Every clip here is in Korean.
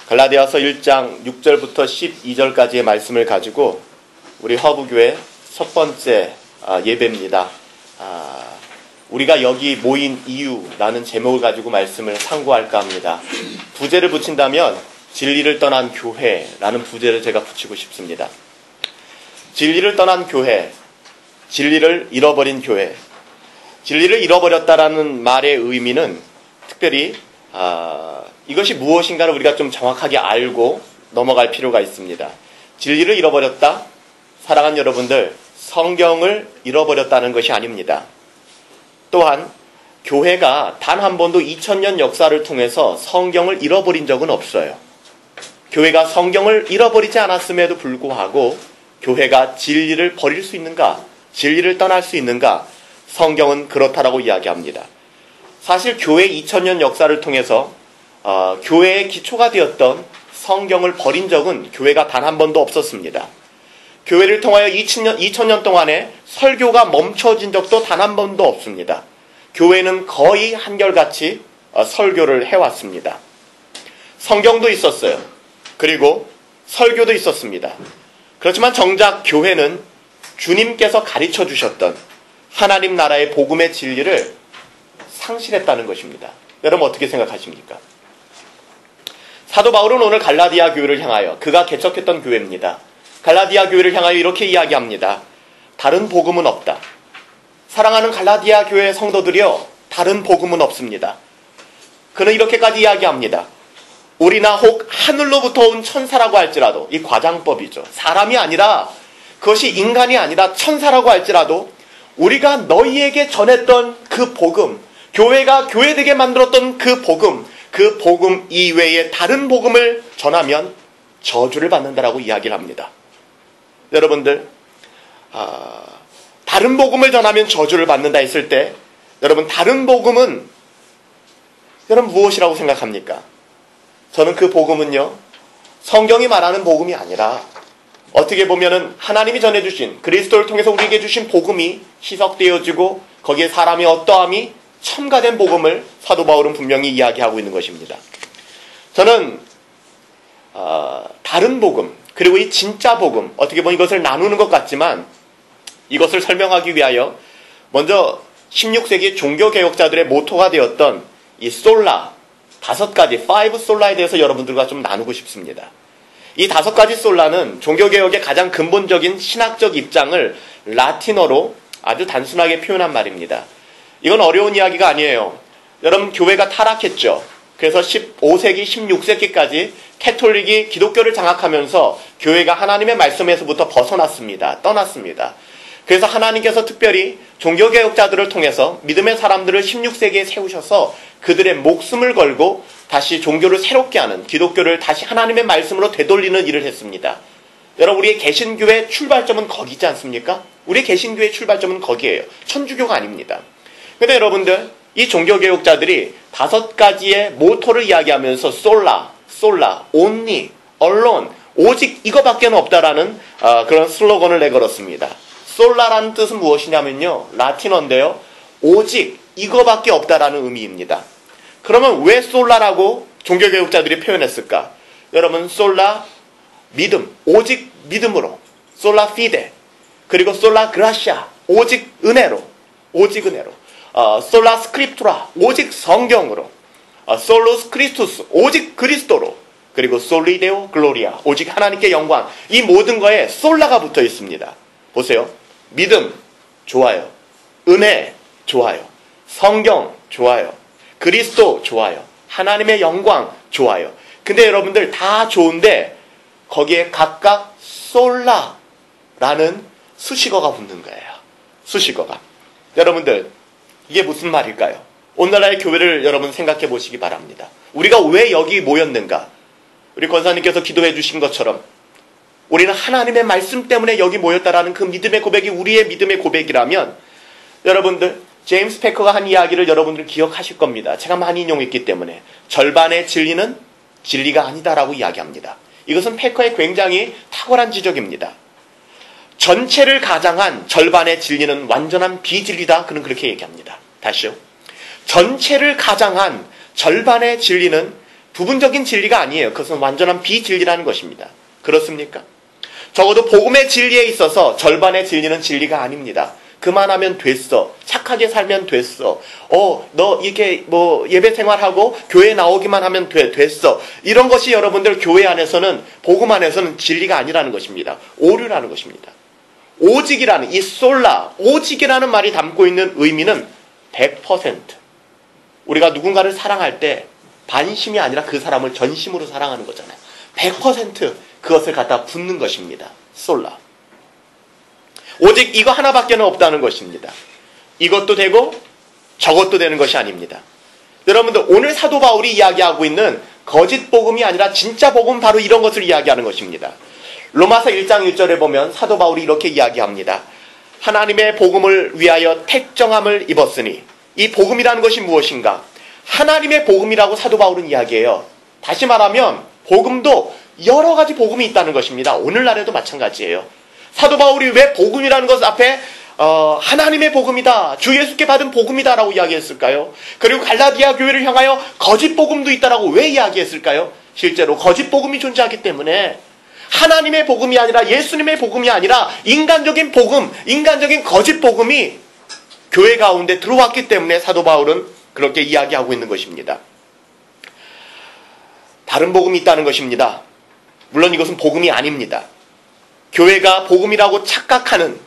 갈라디아서 1장 6절부터 12절까지의 말씀을 가지고 우리 허브교회 첫 번째 예배입니다. 우리가 여기 모인 이유라는 제목을 가지고 말씀을 상고할까 합니다. 부제를 붙인다면 진리를 떠난 교회라는 부제를 제가 붙이고 싶습니다. 진리를 떠난 교회, 진리를 잃어버린 교회. 진리를 잃어버렸다라는 말의 의미는 특별히 이것이 무엇인가를 우리가 좀 정확하게 알고 넘어갈 필요가 있습니다. 진리를 잃어버렸다? 사랑하는 여러분들, 성경을 잃어버렸다는 것이 아닙니다. 또한 교회가 단 한 번도 2000년 역사를 통해서 성경을 잃어버린 적은 없어요. 교회가 성경을 잃어버리지 않았음에도 불구하고 교회가 진리를 버릴 수 있는가? 진리를 떠날 수 있는가? 성경은 그렇다라고 이야기합니다. 사실 교회 2000년 역사를 통해서 교회의 기초가 되었던 성경을 버린 적은 교회가 단 한 번도 없었습니다. 교회를 통하여 2000년 동안에 설교가 멈춰진 적도 단 한 번도 없습니다. 교회는 거의 한결같이 설교를 해왔습니다. 성경도 있었어요. 그리고 설교도 있었습니다. 그렇지만 정작 교회는 주님께서 가르쳐 주셨던 하나님 나라의 복음의 진리를 상실했다는 것입니다. 여러분 어떻게 생각하십니까? 사도 바울은 오늘 갈라디아 교회를 향하여, 그가 개척했던 교회입니다. 갈라디아 교회를 향하여 이렇게 이야기합니다. 다른 복음은 없다. 사랑하는 갈라디아 교회 성도들이여, 다른 복음은 없습니다. 그는 이렇게까지 이야기합니다. 우리나 혹 하늘로부터 온 천사라고 할지라도, 이 과장법이죠. 사람이 아니라, 그것이 인간이 아니라 천사라고 할지라도 우리가 너희에게 전했던 그 복음, 교회가 교회되게 만들었던 그 복음 이외에 다른 복음을 전하면 저주를 받는다라고 이야기를 합니다. 여러분들, 다른 복음을 전하면 저주를 받는다 했을 때, 여러분 다른 복음은 여러분 무엇이라고 생각합니까? 저는 그 복음은요, 성경이 말하는 복음이 아니라 어떻게 보면은 하나님이 전해주신, 그리스도를 통해서 우리에게 주신 복음이 희석되어지고 거기에 사람의 어떠함이 첨가된 복음을 사도 바울은 분명히 이야기하고 있는 것입니다. 저는 다른 복음, 그리고 이 진짜 복음, 어떻게 보면 이것을 나누는 것 같지만 이것을 설명하기 위하여 먼저 16세기 종교개혁자들의 모토가 되었던 이 솔라, 5가지, 5 솔라에 대해서 여러분들과 좀 나누고 싶습니다. 이 5가지 솔라는 종교개혁의 가장 근본적인 신학적 입장을 라틴어로 아주 단순하게 표현한 말입니다. 이건 어려운 이야기가 아니에요. 여러분, 교회가 타락했죠. 그래서 15세기, 16세기까지 캐톨릭이 기독교를 장악하면서 교회가 하나님의 말씀에서부터 벗어났습니다. 떠났습니다. 그래서 하나님께서 특별히 종교개혁자들을 통해서 믿음의 사람들을 16세기에 세우셔서 그들의 목숨을 걸고 다시 종교를 새롭게 하는, 기독교를 다시 하나님의 말씀으로 되돌리는 일을 했습니다. 여러분, 우리의 개신교의 출발점은 거기지 않습니까? 우리의 개신교의 출발점은 거기에요. 천주교가 아닙니다. 근데 여러분들, 이 종교개혁자들이 5가지의 모토를 이야기하면서 솔라, only, alone, 오직 이거밖에 없다라는 그런 슬로건을 내걸었습니다. 솔라라는 뜻은 무엇이냐면요, 라틴어인데요, 오직 이거밖에 없다라는 의미입니다. 그러면 왜 솔라라고 종교개혁자들이 표현했을까? 여러분, 솔라, 믿음, 오직 믿음으로, 솔라 피데, 그리고 솔라 그라시아, 오직 은혜로, 솔라 스크립투라, 오직 성경으로, 솔로스 크리스투스, 오직 그리스도로, 그리고 솔리데오 글로리아, 오직 하나님께 영광. 이 모든 거에 솔라가 붙어 있습니다. 보세요. 믿음, 좋아요. 은혜, 좋아요. 성경, 좋아요. 그리스도, 좋아요. 하나님의 영광, 좋아요. 근데 여러분들 다 좋은데 거기에 각각 솔라라는 수식어가 붙는 거예요. 수식어가. 여러분들, 이게 무슨 말일까요? 오늘날의 교회를 여러분 생각해 보시기 바랍니다. 우리가 왜 여기 모였는가? 우리 권사님께서 기도해 주신 것처럼 우리는 하나님의 말씀 때문에 여기 모였다라는 그 믿음의 고백이 우리의 믿음의 고백이라면, 여러분들, 제임스 패커가 한 이야기를 여러분들 기억하실 겁니다. 제가 많이 인용했기 때문에. 절반의 진리는 진리가 아니다라고 이야기합니다. 이것은 패커의 굉장히 탁월한 지적입니다. 전체를 가장한 절반의 진리는 완전한 비진리다. 그는 그렇게 얘기합니다. 다시요. 전체를 가장한 절반의 진리는 부분적인 진리가 아니에요. 그것은 완전한 비진리라는 것입니다. 그렇습니까? 적어도 복음의 진리에 있어서 절반의 진리는 진리가 아닙니다. 그만하면 됐어. 착하게 살면 됐어. 너 이렇게 예배 생활하고 교회 나오기만 하면 됐어. 이런 것이 여러분들 교회 안에서는, 복음 안에서는 진리가 아니라는 것입니다. 오류라는 것입니다. 오직이라는, 이 솔라, 오직이라는 말이 담고 있는 의미는 100%. 우리가 누군가를 사랑할 때 반심이 아니라 그 사람을 전심으로 사랑하는 거잖아요. 100% 그것을 갖다 붓는 것입니다. 솔라. 오직 이거 하나밖에 없다는 것입니다. 이것도 되고 저것도 되는 것이 아닙니다. 여러분들, 오늘 사도 바울이 이야기하고 있는 거짓 복음이 아니라 진짜 복음, 바로 이런 것을 이야기하는 것입니다. 로마서 1장 1절에 보면 사도 바울이 이렇게 이야기합니다. 하나님의 복음을 위하여 택정함을 입었으니, 이 복음이라는 것이 무엇인가? 하나님의 복음이라고 사도 바울은 이야기해요. 다시 말하면 복음도 여러 가지 복음이 있다는 것입니다. 오늘날에도 마찬가지예요. 사도 바울이 왜 복음이라는 것 앞에 하나님의 복음이다, 주 예수께 받은 복음이다라고 이야기했을까요? 그리고 갈라디아 교회를 향하여 거짓 복음도 있다라고 왜 이야기했을까요? 실제로 거짓 복음이 존재하기 때문에, 하나님의 복음이 아니라, 예수님의 복음이 아니라 인간적인 복음, 인간적인 거짓 복음이 교회 가운데 들어왔기 때문에 사도 바울은 그렇게 이야기하고 있는 것입니다. 다른 복음이 있다는 것입니다. 물론 이것은 복음이 아닙니다. 교회가 복음이라고 착각하는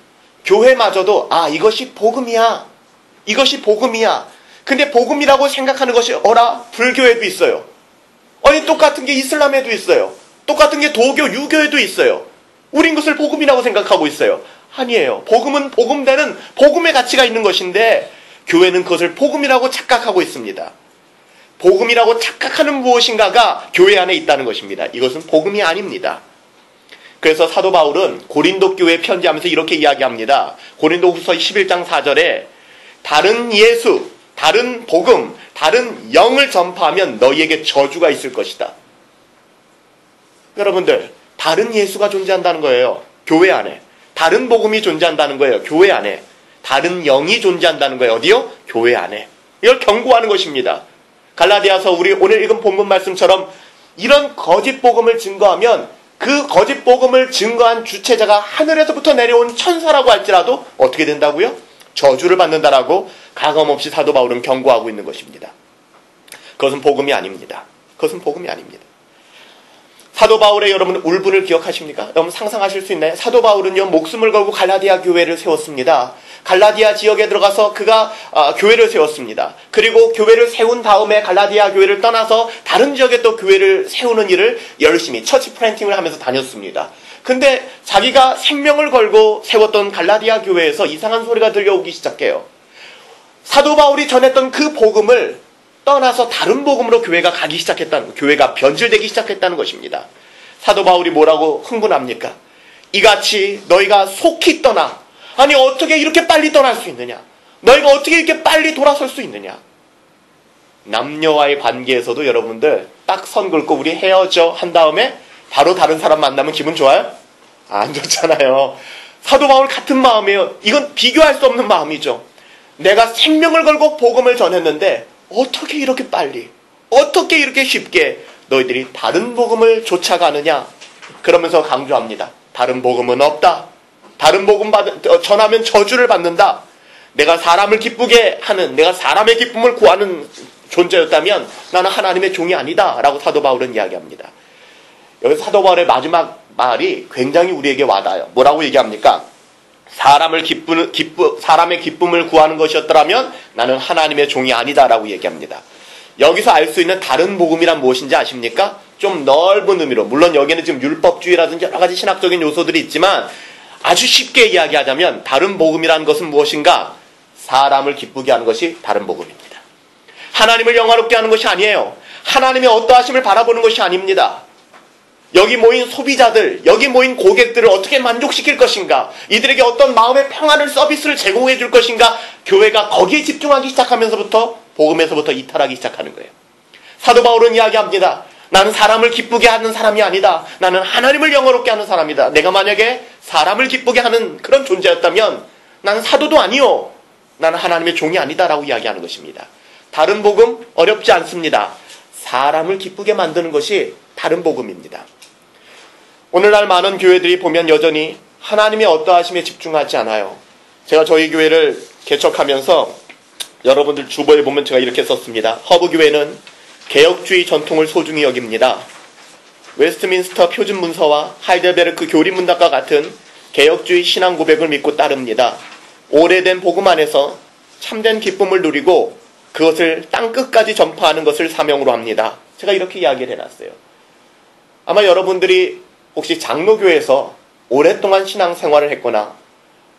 교회마저도 이것이 복음이야, 이것이 복음이야. 근데 복음이라고 생각하는 것이 불교에도 있어요. 똑같은 게 이슬람에도 있어요. 똑같은 게 도교, 유교에도 있어요. 우린 그것을 복음이라고 생각하고 있어요. 아니에요. 복음은 복음되는 복음의 가치가 있는 것인데, 교회는 그것을 복음이라고 착각하고 있습니다. 복음이라고 착각하는 무엇인가가 교회 안에 있다는 것입니다. 이것은 복음이 아닙니다. 그래서 사도 바울은 고린도 교회에 편지하면서 이렇게 이야기합니다. 고린도후서 11장 4절에 다른 예수, 다른 복음, 다른 영을 전파하면 너희에게 저주가 있을 것이다. 여러분들, 다른 예수가 존재한다는 거예요. 교회 안에. 다른 복음이 존재한다는 거예요. 교회 안에. 다른 영이 존재한다는 거예요. 어디요? 교회 안에. 이걸 경고하는 것입니다. 갈라디아서 우리 오늘 읽은 본문 말씀처럼 이런 거짓 복음을 증거하면, 그 거짓 복음을 증거한 주체자가 하늘에서부터 내려온 천사라고 할지라도 어떻게 된다고요? 저주를 받는다라고 가감없이 사도 바울은 경고하고 있는 것입니다. 그것은 복음이 아닙니다. 그것은 복음이 아닙니다. 사도 바울의 여러분 울분을 기억하십니까? 여러분 상상하실 수 있나요? 사도 바울은요, 목숨을 걸고 갈라디아 교회를 세웠습니다. 갈라디아 지역에 들어가서 그가 교회를 세웠습니다. 그리고 교회를 세운 다음에 갈라디아 교회를 떠나서 다른 지역에 또 교회를 세우는 일을 열심히 처치 플랜팅을 하면서 다녔습니다. 근데 자기가 생명을 걸고 세웠던 갈라디아 교회에서 이상한 소리가 들려오기 시작해요. 사도 바울이 전했던 그 복음을 떠나서 다른 복음으로 교회가 가기 시작했다는, 교회가 변질되기 시작했다는 것입니다. 사도 바울이 뭐라고 흥분합니까? 이같이 너희가 속히 떠나. 아니, 어떻게 이렇게 빨리 떠날 수 있느냐? 너희가 어떻게 이렇게 빨리 돌아설 수 있느냐? 남녀와의 관계에서도 여러분들 딱 선 긋고 우리 헤어져 한 다음에 바로 다른 사람 만나면 기분 좋아요? 안 좋잖아요. 사도 바울 같은 마음이에요. 이건 비교할 수 없는 마음이죠. 내가 생명을 걸고 복음을 전했는데 어떻게 이렇게 빨리, 어떻게 이렇게 쉽게 너희들이 다른 복음을 쫓아가느냐? 그러면서 강조합니다. 다른 복음은 없다. 다른 복음 전하면 저주를 받는다. 내가 사람을 기쁘게 하는, 내가 사람의 기쁨을 구하는 존재였다면 나는 하나님의 종이 아니다 라고 사도 바울은 이야기합니다. 여기서 사도 바울의 마지막 말이 굉장히 우리에게 와닿아요. 뭐라고 얘기합니까? 사람의 기쁨을 구하는 것이었더라면 나는 하나님의 종이 아니다라고 얘기합니다. 여기서 알 수 있는 다른 복음이란 무엇인지 아십니까? 좀 넓은 의미로, 물론 여기에는 지금 율법주의라든지 여러 가지 신학적인 요소들이 있지만 아주 쉽게 이야기하자면 다른 복음이라는 것은 무엇인가? 사람을 기쁘게 하는 것이 다른 복음입니다. 하나님을 영화롭게 하는 것이 아니에요. 하나님의 어떠하심을 바라보는 것이 아닙니다. 여기 모인 소비자들, 여기 모인 고객들을 어떻게 만족시킬 것인가, 이들에게 어떤 마음의 평안을, 서비스를 제공해 줄 것인가, 교회가 거기에 집중하기 시작하면서부터 복음에서부터 이탈하기 시작하는 거예요. 사도 바울은 이야기합니다. 나는 사람을 기쁘게 하는 사람이 아니다. 나는 하나님을 영화롭게 하는 사람이다. 내가 만약에 사람을 기쁘게 하는 그런 존재였다면 나는 사도도 아니요, 나는 하나님의 종이 아니다라고 이야기하는 것입니다. 다른 복음 어렵지 않습니다. 사람을 기쁘게 만드는 것이 다른 복음입니다. 오늘날 많은 교회들이 보면 여전히 하나님의 어떠하심에 집중하지 않아요. 제가 저희 교회를 개척하면서 여러분들 주보에 보면 제가 이렇게 썼습니다. 허브교회는 개혁주의 전통을 소중히 여깁니다. 웨스트민스터 표준 문서와 하이델베르크 교리 문답과 같은 개혁주의 신앙 고백을 믿고 따릅니다. 오래된 복음 안에서 참된 기쁨을 누리고 그것을 땅끝까지 전파하는 것을 사명으로 합니다. 제가 이렇게 이야기를 해놨어요. 아마 여러분들이 혹시 장로교에서 오랫동안 신앙생활을 했거나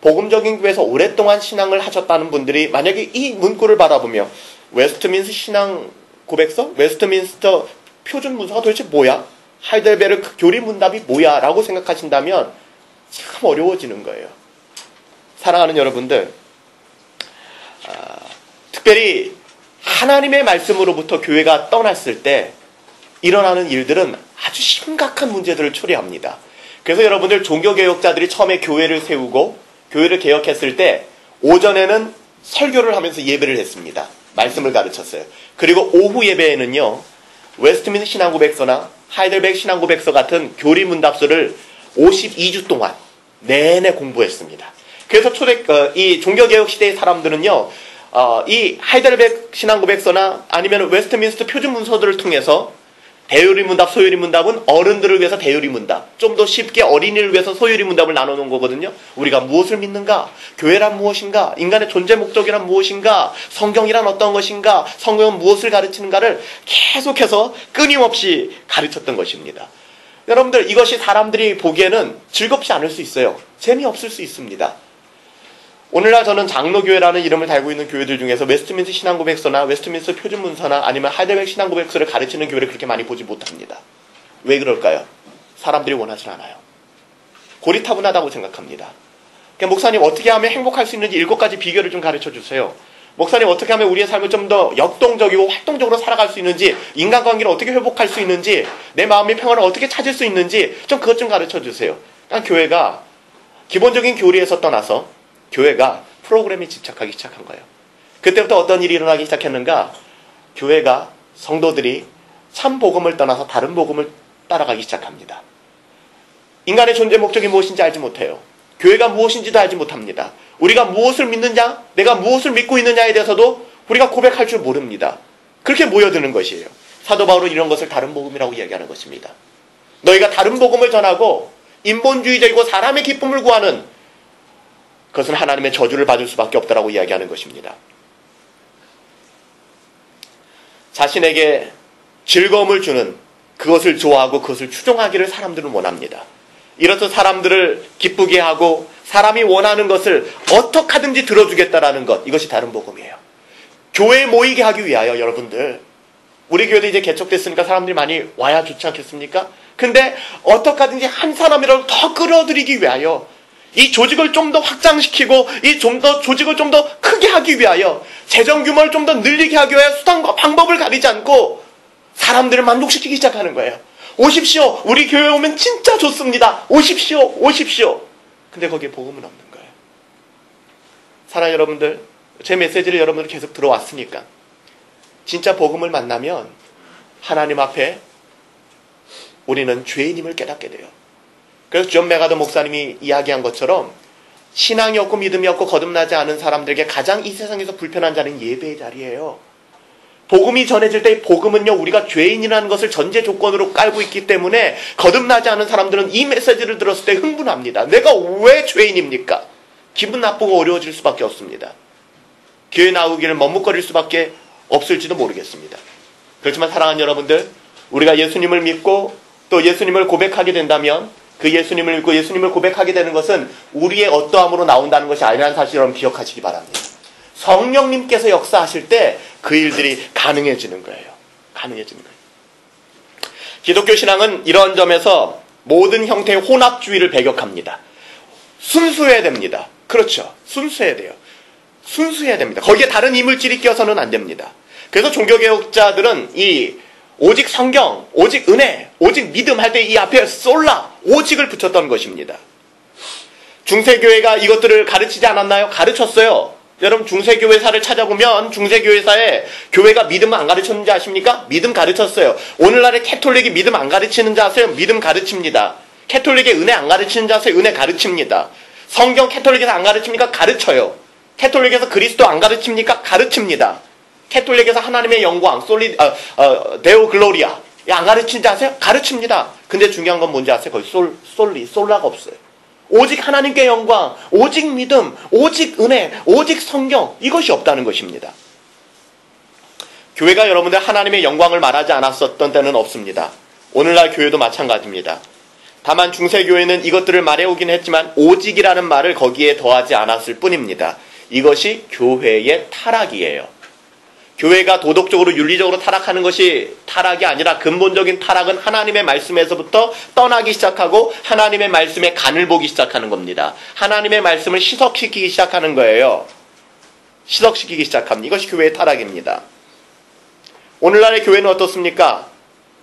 복음적인 교회에서 오랫동안 신앙을 하셨다는 분들이 만약에 이 문구를 바라보며 웨스트민스터 신앙 고백서? 웨스트민스터 표준 문서가 도대체 뭐야? 하이델베르크 교리 문답이 뭐야? 라고 생각하신다면 참 어려워지는 거예요. 사랑하는 여러분들, 특별히 하나님의 말씀으로부터 교회가 떠났을 때 일어나는 일들은 아주 심각한 문제들을 초래합니다. 그래서 여러분들 종교개혁자들이 처음에 교회를 세우고 교회를 개혁했을 때 오전에는 설교를 하면서 예배를 했습니다. 말씀을 가르쳤어요. 그리고 오후 예배에는요, 웨스트민스터 신앙고백서나 하이델베르크 신앙고백서 같은 교리 문답서를 52주 동안 내내 공부했습니다. 그래서 이 종교개혁 시대의 사람들은요, 이 하이델베르크 신앙고백서나 아니면 웨스트민스터 표준 문서들을 통해서 대요리 문답, 소요리 문답은 어른들을 위해서 대요리 문답, 좀 더 쉽게 어린이를 위해서 소요리 문답을 나눠놓은 거거든요. 우리가 무엇을 믿는가? 교회란 무엇인가? 인간의 존재 목적이란 무엇인가? 성경이란 어떤 것인가? 성경은 무엇을 가르치는가를 계속해서 끊임없이 가르쳤던 것입니다. 여러분들, 이것이 사람들이 보기에는 즐겁지 않을 수 있어요. 재미없을 수 있습니다. 오늘날 저는 장로교회라는 이름을 달고 있는 교회들 중에서 웨스트민스터 신앙고백서나 웨스트민스터 표준문서나 아니면 하이델베르크 신앙고백서를 가르치는 교회를 그렇게 많이 보지 못합니다. 왜 그럴까요? 사람들이 원하지 않아요. 고리타분하다고 생각합니다. 그러니까 목사님 어떻게 하면 행복할 수 있는지 7가지 비결을 좀 가르쳐 주세요. 목사님 어떻게 하면 우리의 삶을 좀 더 역동적이고 활동적으로 살아갈 수 있는지, 인간관계를 어떻게 회복할 수 있는지, 내 마음의 평화를 어떻게 찾을 수 있는지 좀 그것 좀 가르쳐 주세요. 그러니까 교회가 기본적인 교리에서 떠나서 교회가 프로그램에 집착하기 시작한 거예요. 그때부터 어떤 일이 일어나기 시작했는가? 교회가, 성도들이 참 복음을 떠나서 다른 복음을 따라가기 시작합니다. 인간의 존재 목적이 무엇인지 알지 못해요. 교회가 무엇인지도 알지 못합니다. 우리가 무엇을 믿느냐, 내가 무엇을 믿고 있느냐에 대해서도 우리가 고백할 줄 모릅니다. 그렇게 모여드는 것이에요. 사도 바울은 이런 것을 다른 복음이라고 이야기하는 것입니다. 너희가 다른 복음을 전하고 인본주의적이고 사람의 기쁨을 구하는, 그것은 하나님의 저주를 받을 수밖에 없다라고 이야기하는 것입니다. 자신에게 즐거움을 주는, 그것을 좋아하고 그것을 추종하기를 사람들은 원합니다. 이렇듯 사람들을 기쁘게 하고 사람이 원하는 것을 어떻게 하든지 들어주겠다라는 것, 이것이 다른 복음이에요. 교회에 모이게 하기 위하여 여러분들, 우리 교회도 이제 개척됐으니까 사람들이 많이 와야 좋지 않겠습니까? 근데 어떻게 하든지 한 사람이라도 더 끌어들이기 위하여, 이 조직을 좀 더 확장시키고 이 조직을 좀 더 크게 하기 위하여, 재정 규모를 좀 더 늘리게 하기 위하여 수단과 방법을 가리지 않고 사람들을 만족시키기 시작하는 거예요. 오십시오. 우리 교회에 오면 진짜 좋습니다. 오십시오. 오십시오. 근데 거기에 복음은 없는 거예요. 사랑하는 여러분들, 제 메시지를 여러분들 계속 들어왔으니까 진짜 복음을 만나면 하나님 앞에 우리는 죄인임을 깨닫게 돼요. 그래서 존 메가더 목사님이 이야기한 것처럼 신앙이 없고 믿음이 없고 거듭나지 않은 사람들에게 가장 이 세상에서 불편한 자리는 예배의 자리예요. 복음이 전해질 때 복음은요, 우리가 죄인이라는 것을 전제 조건으로 깔고 있기 때문에 거듭나지 않은 사람들은 이 메시지를 들었을 때 흥분합니다. 내가 왜 죄인입니까? 기분 나쁘고 어려워질 수밖에 없습니다. 교회 나오기를 머뭇거릴 수밖에 없을지도 모르겠습니다. 그렇지만 사랑하는 여러분들, 우리가 예수님을 믿고 또 예수님을 고백하게 된다면, 그 예수님을 믿고 예수님을 고백하게 되는 것은 우리의 어떠함으로 나온다는 것이 아니라는 사실 여러분 기억하시기 바랍니다. 성령님께서 역사하실 때 그 일들이 가능해지는 거예요. 가능해지는 거예요. 기독교 신앙은 이런 점에서 모든 형태의 혼합주의를 배격합니다. 순수해야 됩니다. 그렇죠. 순수해야 돼요. 순수해야 됩니다. 거기에 다른 이물질이 껴서는 안 됩니다. 그래서 종교개혁자들은 이 오직 성경, 오직 은혜, 오직 믿음 할 때 이 앞에 솔라, 오직을 붙였던 것입니다. 중세교회가 이것들을 가르치지 않았나요? 가르쳤어요. 여러분 중세교회사를 찾아보면 중세교회사에 교회가 믿음을 안 가르쳤는지 아십니까? 믿음 가르쳤어요. 오늘날의 캐톨릭이 믿음 안 가르치는지 아세요? 믿음 가르칩니다. 캐톨릭의 은혜 안 가르치는지 아세요? 은혜 가르칩니다. 성경 캐톨릭에서 안 가르칩니까? 가르쳐요. 캐톨릭에서 그리스도 안 가르칩니까? 가르칩니다. 캐톨릭에서 하나님의 영광, 데오 글로리아 안 가르치는지 아세요? 가르칩니다. 근데 중요한 건 뭔지 아세요? 거기 솔라가 없어요. 오직 하나님께 영광, 오직 믿음, 오직 은혜, 오직 성경, 이것이 없다는 것입니다. 교회가 여러분들 하나님의 영광을 말하지 않았었던 때는 없습니다. 오늘날 교회도 마찬가지입니다. 다만 중세교회는 이것들을 말해오긴 했지만 오직이라는 말을 거기에 더하지 않았을 뿐입니다. 이것이 교회의 타락이에요. 교회가 도덕적으로 윤리적으로 타락하는 것이 타락이 아니라 근본적인 타락은 하나님의 말씀에서부터 떠나기 시작하고 하나님의 말씀에 간을 보기 시작하는 겁니다. 하나님의 말씀을 희석시키기 시작하는 거예요. 희석시키기 시작합니다. 이것이 교회의 타락입니다. 오늘날의 교회는 어떻습니까?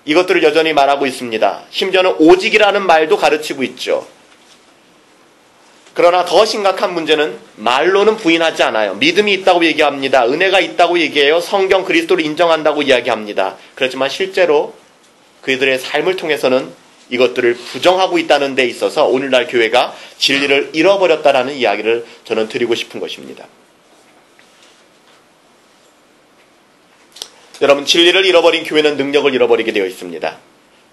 이것들을 여전히 말하고 있습니다. 심지어는 오직이라는 말도 가르치고 있죠. 그러나 더 심각한 문제는 말로는 부인하지 않아요. 믿음이 있다고 얘기합니다. 은혜가 있다고 얘기해요. 성경 그리스도를 인정한다고 이야기합니다. 그렇지만 실제로 그들의 삶을 통해서는 이것들을 부정하고 있다는 데 있어서 오늘날 교회가 진리를 잃어버렸다라는 이야기를 저는 드리고 싶은 것입니다. 여러분, 진리를 잃어버린 교회는 능력을 잃어버리게 되어 있습니다.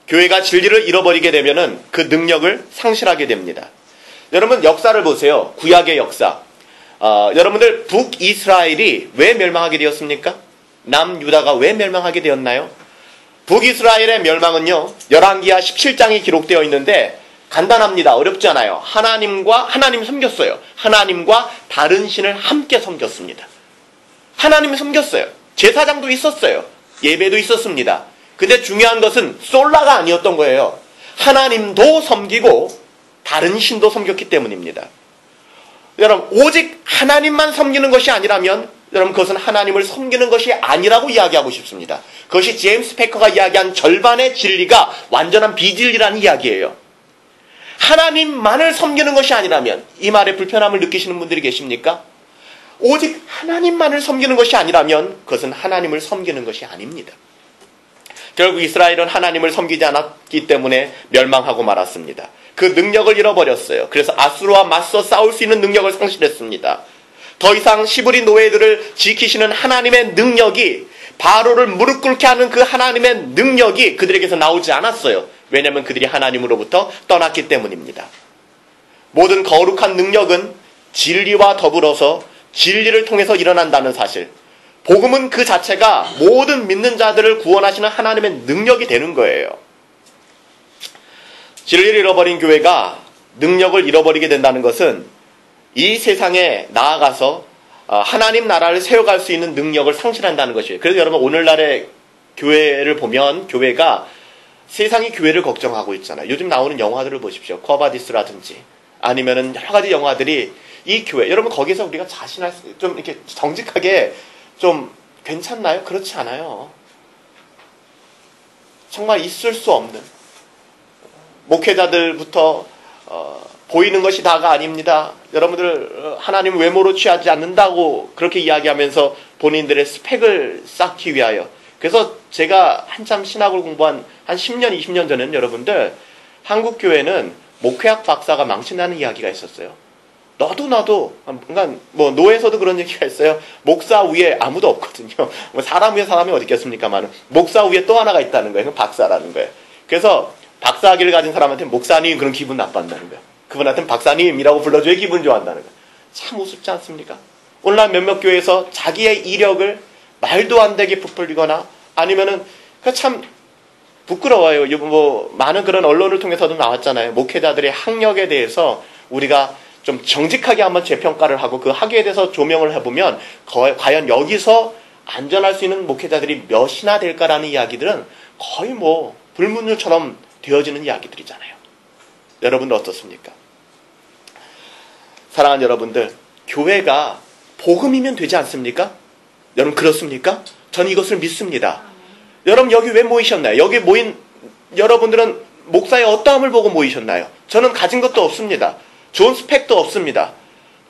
교회가 진리를 잃어버리게 되면은 그 능력을 상실하게 됩니다. 여러분 역사를 보세요. 구약의 역사. 여러분들 북이스라엘이 왜 멸망하게 되었습니까? 남유다가 왜 멸망하게 되었나요? 북이스라엘의 멸망은요. 열왕기하 17장에 기록되어 있는데 간단합니다. 어렵지 않아요. 하나님 섬겼어요. 하나님과 다른 신을 함께 섬겼습니다. 하나님 섬겼어요. 제사장도 있었어요. 예배도 있었습니다. 근데 중요한 것은 솔라가 아니었던 거예요. 하나님도 섬기고 다른 신도 섬겼기 때문입니다. 여러분, 오직 하나님만 섬기는 것이 아니라면 여러분 그것은 하나님을 섬기는 것이 아니라고 이야기하고 싶습니다. 그것이 제임스 패커가 이야기한 절반의 진리가 완전한 비진리라는 이야기예요. 하나님만을 섬기는 것이 아니라면, 이 말에 불편함을 느끼시는 분들이 계십니까? 오직 하나님만을 섬기는 것이 아니라면 그것은 하나님을 섬기는 것이 아닙니다. 결국 이스라엘은 하나님을 섬기지 않았기 때문에 멸망하고 말았습니다. 그 능력을 잃어버렸어요. 그래서 아수르와 맞서 싸울 수 있는 능력을 상실했습니다. 더 이상 시브리 노예들을 지키시는 하나님의 능력이, 바로를 무릎 꿇게 하는 그 하나님의 능력이 그들에게서 나오지 않았어요. 왜냐하면 그들이 하나님으로부터 떠났기 때문입니다. 모든 거룩한 능력은 진리와 더불어서 진리를 통해서 일어난다는 사실. 복음은 그 자체가 모든 믿는 자들을 구원하시는 하나님의 능력이 되는 거예요. 진리를 잃어버린 교회가 능력을 잃어버리게 된다는 것은 이 세상에 나아가서 하나님 나라를 세워갈 수 있는 능력을 상실한다는 것이에요. 그래서 여러분 오늘날의 교회를 보면 교회가 세상이 교회를 걱정하고 있잖아요. 요즘 나오는 영화들을 보십시오. 쿼바디스라든지 아니면은 여러 가지 영화들이 이 교회, 여러분 거기서 우리가 자신할 수, 좀 이렇게 정직하게 좀 괜찮나요? 그렇지 않아요. 정말 있을 수 없는, 목회자들부터 보이는 것이 다가 아닙니다. 여러분들 하나님 외모로 취하지 않는다고 그렇게 이야기하면서 본인들의 스펙을 쌓기 위하여. 그래서 제가 한참 신학을 공부한 한 10년, 20년 전에는 여러분들 한국 교회는 목회학 박사가 망친다는 이야기가 있었어요. 너도 나도, 그러니까 뭐 노에서도 그런 얘기가 있어요. 목사 위에 아무도 없거든요. 뭐 사람 위에 사람이 어디 있겠습니까만, 목사 위에 또 하나가 있다는 거예요. 박사라는 거예요. 그래서 박사학위를 가진 사람한테 목사님 그런 기분 나빠한다는 거예요. 그분한테는 박사님이라고 불러줘야 기분 좋아한다는 거예요. 참 우습지 않습니까? 오늘날 몇몇 교회에서 자기의 이력을 말도 안 되게 부풀리거나 아니면은 참 부끄러워요. 뭐 많은 그런 언론을 통해서도 나왔잖아요. 목회자들의 학력에 대해서 우리가 좀 정직하게 한번 재평가를 하고 그 학위에 대해서 조명을 해보면 과연 여기서 안전할 수 있는 목회자들이 몇이나 될까라는 이야기들은 거의 뭐 불문율처럼 되어지는 이야기들이잖아요. 여러분들 어떻습니까? 사랑하는 여러분들, 교회가 복음이면 되지 않습니까? 여러분 그렇습니까? 저는 이것을 믿습니다. 여러분 여기 왜 모이셨나요? 여기 모인 여러분들은 목사의 어떠함을 보고 모이셨나요? 저는 가진 것도 없습니다. 좋은 스펙도 없습니다.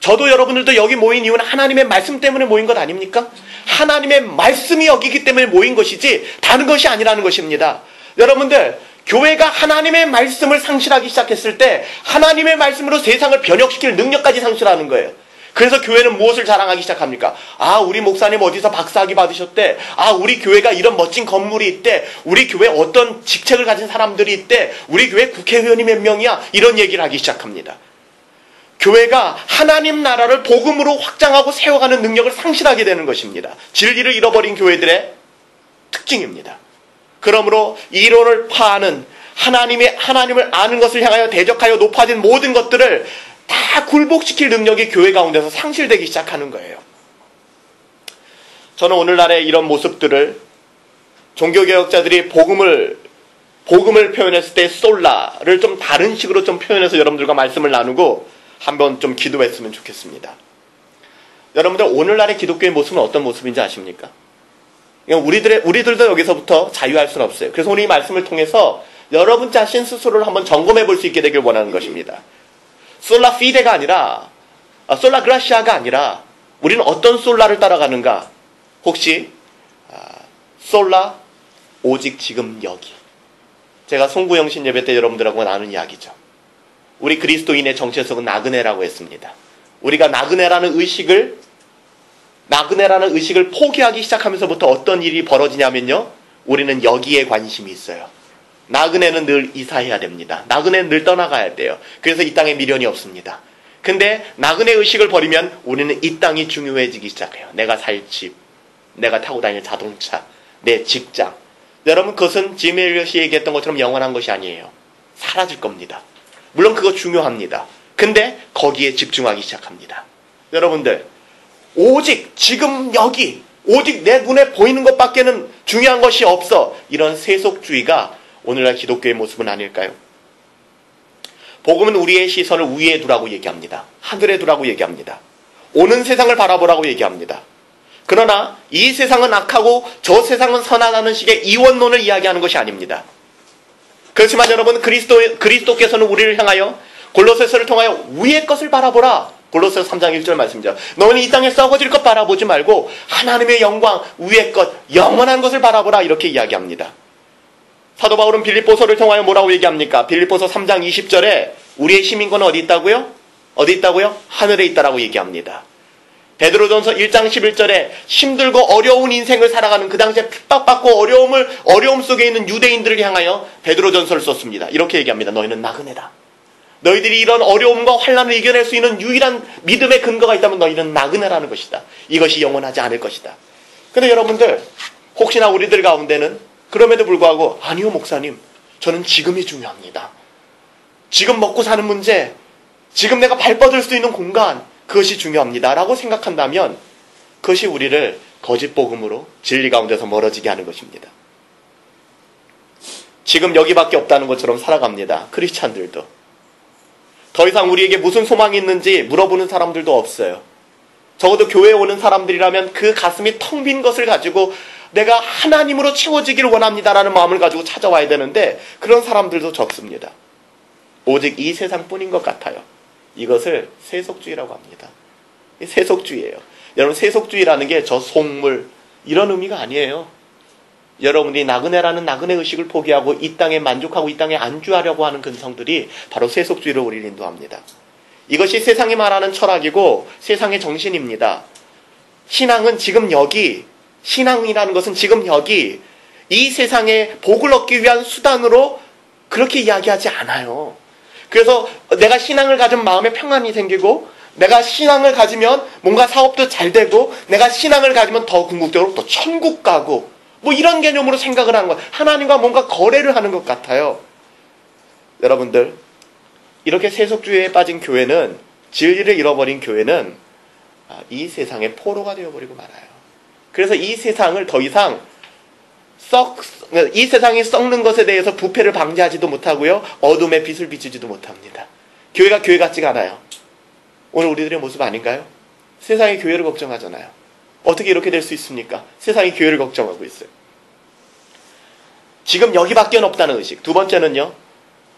저도 여러분들도 여기 모인 이유는 하나님의 말씀 때문에 모인 것 아닙니까? 하나님의 말씀이 여기기 때문에 모인 것이지 다른 것이 아니라는 것입니다. 여러분들, 교회가 하나님의 말씀을 상실하기 시작했을 때 하나님의 말씀으로 세상을 변혁시킬 능력까지 상실하는 거예요. 그래서 교회는 무엇을 자랑하기 시작합니까? 아, 우리 목사님 어디서 박사학위 받으셨대. 아, 우리 교회가 이런 멋진 건물이 있대. 우리 교회 어떤 직책을 가진 사람들이 있대. 우리 교회 국회의원이 몇 명이야. 이런 얘기를 하기 시작합니다. 교회가 하나님 나라를 복음으로 확장하고 세워가는 능력을 상실하게 되는 것입니다. 진리를 잃어버린 교회들의 특징입니다. 그러므로 이론을 파하는 하나님을 아는 것을 향하여 대적하여 높아진 모든 것들을 다 굴복시킬 능력이 교회 가운데서 상실되기 시작하는 거예요. 저는 오늘날의 이런 모습들을 종교개혁자들이 복음을 표현했을 때 솔라를 좀 다른 식으로 좀 표현해서 여러분들과 말씀을 나누고 한번 좀 기도했으면 좋겠습니다. 여러분들, 오늘날의 기독교의 모습은 어떤 모습인지 아십니까? 우리들도 여기서부터 자유할 수는 없어요. 그래서 오늘 이 말씀을 통해서 여러분 자신 스스로를 한번 점검해 볼 수 있게 되길 원하는 것입니다. 솔라 피데가 아니라, 솔라 그라시아가 아니라 우리는 어떤 솔라를 따라가는가? 혹시 솔라 오직 지금 여기. 제가 송구영신 예배 때 여러분들하고 나눈 이야기죠. 우리 그리스도인의 정체성은 나그네라고 했습니다. 우리가 나그네라는 의식을 포기하기 시작하면서부터 어떤 일이 벌어지냐면요. 우리는 여기에 관심이 있어요. 나그네는 늘 이사해야 됩니다. 나그네는 늘 떠나가야 돼요. 그래서 이 땅에 미련이 없습니다. 근데 나그네 의식을 버리면 우리는 이 땅이 중요해지기 시작해요. 내가 살 집, 내가 타고 다닐 자동차, 내 직장. 여러분, 그것은 짐 엘리엇이 얘기했던 것처럼 영원한 것이 아니에요. 사라질 겁니다. 물론 그거 중요합니다. 근데 거기에 집중하기 시작합니다. 여러분들, 오직 지금 여기, 오직 내 눈에 보이는 것밖에는 중요한 것이 없어. 이런 세속주의가 오늘날 기독교의 모습은 아닐까요? 복음은 우리의 시선을 위에 두라고 얘기합니다. 하늘에 두라고 얘기합니다. 오는 세상을 바라보라고 얘기합니다. 그러나 이 세상은 악하고 저 세상은 선하다는 식의 이원론을 이야기하는 것이 아닙니다. 그렇지만 여러분, 그리스도께서는 우리를 향하여 골로새서를 통하여 위의 것을 바라보라. 골로새 3장 1절 말씀이죠. 너는 이 땅에 썩어질 것 바라보지 말고 하나님의 영광, 위의 것, 영원한 것을 바라보라. 이렇게 이야기합니다. 사도 바울은 빌립보서를 통하여 뭐라고 얘기합니까? 빌립보서 3장 20절에 우리의 힘인권은 어디 있다고요? 어디 있다고요? 하늘에 있다라고 얘기합니다. 베드로전서 1장 11절에 힘들고 어려운 인생을 살아가는 그 당시에 핍박받고 어려움 속에 있는 유대인들을 향하여 베드로전서를 썼습니다. 이렇게 얘기합니다. 너희는 나그네다. 너희들이 이런 어려움과 환난을 이겨낼 수 있는 유일한 믿음의 근거가 있다면 너희는 나그네라는 것이다. 이것이 영원하지 않을 것이다. 근데 여러분들, 혹시나 우리들 가운데는 그럼에도 불구하고 아니요 목사님, 저는 지금이 중요합니다. 지금 먹고 사는 문제, 지금 내가 발 뻗을 수 있는 공간, 그것이 중요합니다 라고 생각한다면 그것이 우리를 거짓 복음으로 진리 가운데서 멀어지게 하는 것입니다. 지금 여기밖에 없다는 것처럼 살아갑니다. 크리스찬들도. 더 이상 우리에게 무슨 소망이 있는지 물어보는 사람들도 없어요. 적어도 교회에 오는 사람들이라면 그 가슴이 텅 빈 것을 가지고 내가 하나님으로 채워지기를 원합니다라는 마음을 가지고 찾아와야 되는데 그런 사람들도 적습니다. 오직 이 세상뿐인 것 같아요. 이것을 세속주의라고 합니다. 세속주의예요. 여러분, 세속주의라는 게 저 속물 이런 의미가 아니에요. 여러분이 나그네라는 나그네 의식을 포기하고 이 땅에 만족하고 이 땅에 안주하려고 하는 근성들이 바로 세속주의로 우리를 인도합니다. 이것이 세상이 말하는 철학이고 세상의 정신입니다. 신앙은 지금 여기, 신앙이라는 것은 지금 여기, 이 세상에 복을 얻기 위한 수단으로 그렇게 이야기하지 않아요. 그래서 내가 신앙을 가진 마음에 평안이 생기고 내가 신앙을 가지면 뭔가 사업도 잘 되고 내가 신앙을 가지면 더 궁극적으로 또 천국 가고 뭐 이런 개념으로 생각을 하는 것, 하나님과 뭔가 거래를 하는 것 같아요. 여러분들, 이렇게 세속주의에 빠진 교회는, 진리를 잃어버린 교회는 이 세상의 포로가 되어버리고 말아요. 그래서 이 세상을 더 이상 이 세상이 썩는 것에 대해서 부패를 방지하지도 못하고요, 어둠의 빛을 비추지도 못합니다. 교회가 교회 같지가 않아요. 오늘 우리들의 모습 아닌가요? 세상이 교회를 걱정하잖아요. 어떻게 이렇게 될 수 있습니까? 세상이 교회를 걱정하고 있어요. 지금 여기밖에 없다는 의식. 두 번째는요,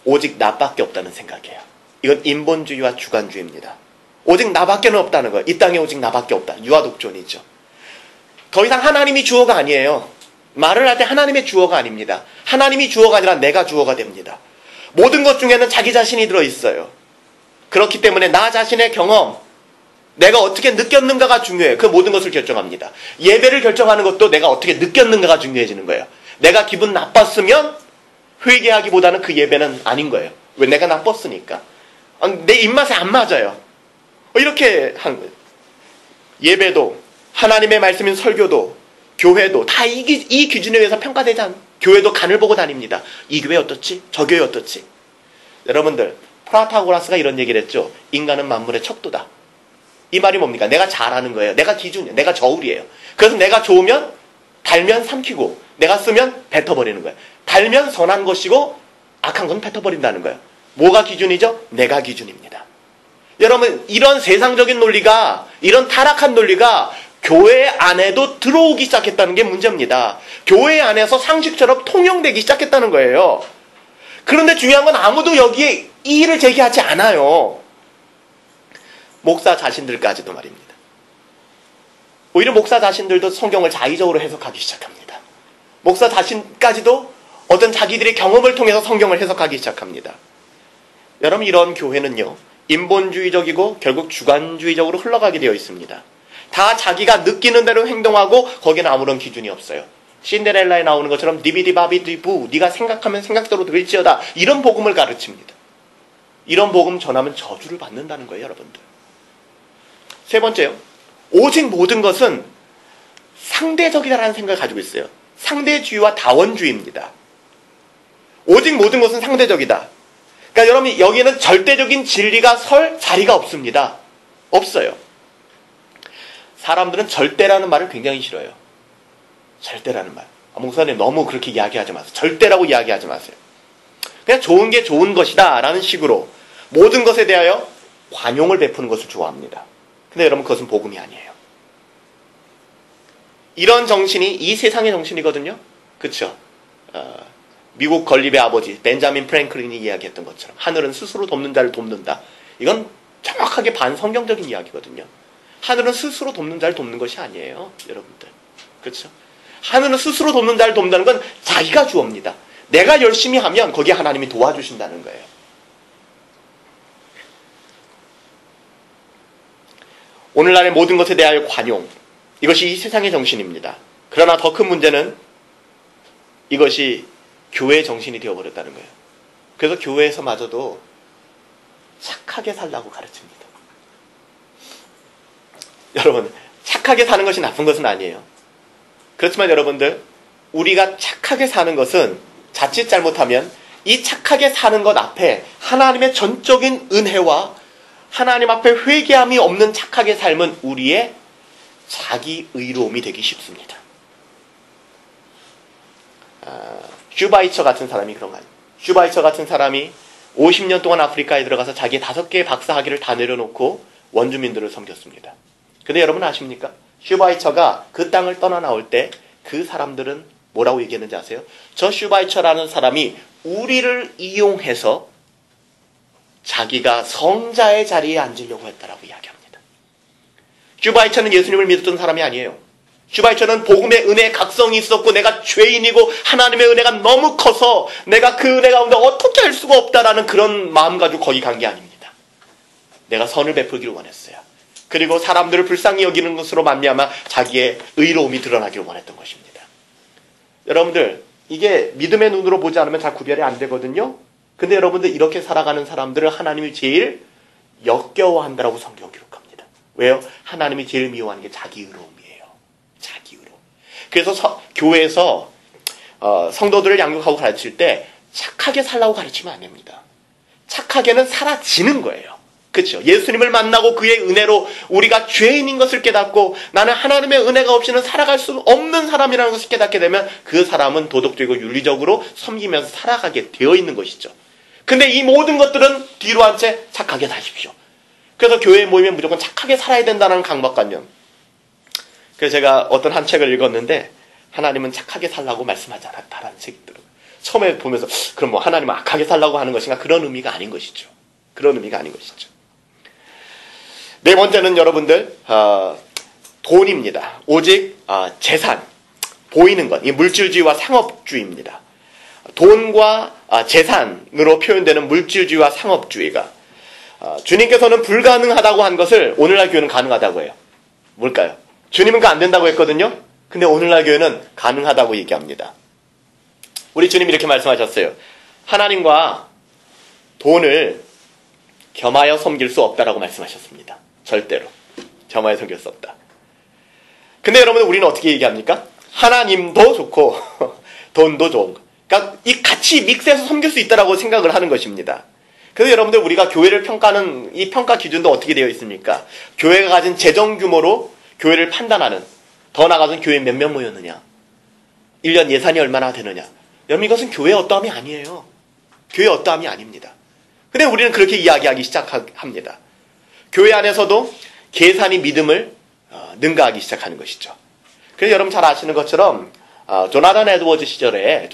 오직 나밖에 없다는 생각이에요. 이건 인본주의와 주관주의입니다. 오직 나밖에는 없다는 거예요. 이 땅에 오직 나밖에 없다. 유아독존이죠. 더 이상 하나님이 주어가 아니에요. 말을 할 때 하나님의 주어가 아닙니다. 하나님이 주어가 아니라 내가 주어가 됩니다. 모든 것 중에는 자기 자신이 들어있어요. 그렇기 때문에 나 자신의 경험, 내가 어떻게 느꼈는가가 중요해요. 그 모든 것을 결정합니다. 예배를 결정하는 것도 내가 어떻게 느꼈는가가 중요해지는 거예요. 내가 기분 나빴으면 회개하기보다는 그 예배는 아닌 거예요. 왜? 내가 나빴으니까. 내 입맛에 안 맞아요. 이렇게 하는 거예요. 예배도, 하나님의 말씀인 설교도, 교회도 다 이 기준에 의해서 평가되지 않아요. 교회도 간을 보고 다닙니다. 이 교회 어떻지? 저 교회 어떻지? 여러분들, 프라타고라스가 이런 얘기를 했죠. 인간은 만물의 척도다. 이 말이 뭡니까? 내가 잘하는 거예요. 내가 기준이에요. 내가 저울이에요. 그래서 내가 좋으면 달면 삼키고, 내가 쓰면 뱉어버리는 거예요. 달면 선한 것이고 악한 건 뱉어버린다는 거예요. 뭐가 기준이죠? 내가 기준입니다. 여러분, 이런 세상적인 논리가, 이런 타락한 논리가 교회 안에도 들어오기 시작했다는 게 문제입니다. 교회 안에서 상식처럼 통용되기 시작했다는 거예요. 그런데 중요한 건 아무도 여기에 이의를 제기하지 않아요. 목사 자신들까지도 말입니다. 오히려 목사 자신들도 성경을 자의적으로 해석하기 시작합니다. 목사 자신까지도 어떤 자기들의 경험을 통해서 성경을 해석하기 시작합니다. 여러분, 이런 교회는요, 인본주의적이고 결국 주관주의적으로 흘러가게 되어 있습니다. 다 자기가 느끼는 대로 행동하고 거기는 아무런 기준이 없어요. 신데렐라에 나오는 것처럼 디비디바비디부, 네가 생각하면 생각대로 될지어다, 이런 복음을 가르칩니다. 이런 복음 전하면 저주를 받는다는 거예요, 여러분들. 세 번째요, 오직 모든 것은 상대적이다라는 생각을 가지고 있어요. 상대주의와 다원주의입니다. 오직 모든 것은 상대적이다. 그러니까 여러분, 여기에는 절대적인 진리가 설 자리가 없습니다. 없어요. 사람들은 절대라는 말을 굉장히 싫어요. 절대라는 말. 목사님, 너무 그렇게 이야기하지 마세요. 절대라고 이야기하지 마세요. 그냥 좋은 게 좋은 것이다 라는 식으로 모든 것에 대하여 관용을 베푸는 것을 좋아합니다. 근데 여러분, 그것은 복음이 아니에요. 이런 정신이 이 세상의 정신이거든요. 그렇죠? 미국 건립의 아버지 벤자민 프랭클린이 이야기했던 것처럼 하늘은 스스로 돕는 자를 돕는다. 이건 정확하게 반성경적인 이야기거든요. 하늘은 스스로 돕는 자를 돕는 것이 아니에요, 여러분들. 그렇죠? 하늘은 스스로 돕는 자를 돕는다는 건 자기가 주옵니다. 내가 열심히 하면 거기에 하나님이 도와주신다는 거예요. 오늘날의 모든 것에 대하여 관용, 이것이 이 세상의 정신입니다. 그러나 더 큰 문제는 이것이 교회의 정신이 되어버렸다는 거예요. 그래서 교회에서마저도 착하게 살라고 가르칩니다. 여러분, 착하게 사는 것이 나쁜 것은 아니에요. 그렇지만 여러분들, 우리가 착하게 사는 것은 자칫 잘못하면 이 착하게 사는 것 앞에 하나님의 전적인 은혜와 하나님 앞에 회개함이 없는 착하게 삶은 우리의 자기 의로움이 되기 쉽습니다. 슈바이처 같은 사람이 그런 거 아니에요. 슈바이처 같은 사람이 50년 동안 아프리카에 들어가서 자기 5개의 박사 학위를 다 내려놓고 원주민들을 섬겼습니다. 근데 여러분 아십니까? 슈바이처가 그 땅을 떠나 나올 때 그 사람들은 뭐라고 얘기했는지 아세요? 저 슈바이처라는 사람이 우리를 이용해서 자기가 성자의 자리에 앉으려고 했다라고 이야기합니다. 슈바이처는 예수님을 믿었던 사람이 아니에요. 슈바이처는 복음의 은혜의 각성이 있었고 내가 죄인이고 하나님의 은혜가 너무 커서 내가 그 은혜 가운데 어떻게 할 수가 없다라는 그런 마음 가지고 거기 간 게 아닙니다. 내가 선을 베풀기를 원했어요. 그리고 사람들을 불쌍히 여기는 것으로 말미암아 자기의 의로움이 드러나기를 원했던 것입니다. 여러분들, 이게 믿음의 눈으로 보지 않으면 잘 구별이 안 되거든요. 근데 여러분들, 이렇게 살아가는 사람들을 하나님이 제일 역겨워한다라고 성경은 기록합니다. 왜요? 하나님이 제일 미워하는 게 자기 의로움이에요. 자기 의로움. 그래서 교회에서 성도들을 양육하고 가르칠 때 착하게 살라고 가르치면 안 됩니다. 착하게는 사라지는 거예요. 그렇죠? 예수님을 만나고 그의 은혜로 우리가 죄인인 것을 깨닫고 나는 하나님의 은혜가 없이는 살아갈 수 없는 사람이라는 것을 깨닫게 되면 그 사람은 도덕적이고 윤리적으로 섬기면서 살아가게 되어 있는 것이죠. 근데 이 모든 것들은 뒤로 한 채 착하게 사십시오. 그래서 교회에 모이면 무조건 착하게 살아야 된다는 강박관념. 그래서 제가 어떤 한 책을 읽었는데 하나님은 착하게 살라고 말씀하지 않았다라는 책이 있더라고요. 처음에 보면서 그럼 뭐 하나님은 악하게 살라고 하는 것인가? 그런 의미가 아닌 것이죠. 그런 의미가 아닌 것이죠. 네 번째는 여러분들 돈입니다. 오직 재산, 보이는 것, 이 물질주의와 상업주의입니다. 돈과 재산으로 표현되는 물질주의와 상업주의가 주님께서는 불가능하다고 한 것을 오늘날 교회는 가능하다고 해요. 뭘까요? 주님은 그거 안 된다고 했거든요. 근데 오늘날 교회는 가능하다고 얘기합니다. 우리 주님이 이렇게 말씀하셨어요. 하나님과 돈을 겸하여 섬길 수 없다라고 말씀하셨습니다. 절대로 겸하여 섬길 수 없다. 근데 여러분 우리는 어떻게 얘기합니까? 하나님도 좋고 돈도 좋은 거. 그러니까 이 같이 믹스해서 섬길 수 있다라고 생각을 하는 것입니다. 그래서 여러분들 우리가 교회를 평가하는 이 평가 기준도 어떻게 되어 있습니까? 교회가 가진 재정 규모로 교회를 판단하는, 더 나아가서는 교회 몇 명 모였느냐, 1년 예산이 얼마나 되느냐. 여러분 이것은 교회의 어떠함이 아니에요. 교회의 어떠함이 아닙니다. 근데 우리는 그렇게 이야기하기 시작합니다. 교회 안에서도 계산이 믿음을 능가하기 시작하는 것이죠. 그래서 여러분 잘 아시는 것처럼 조나단 에드워즈 시절에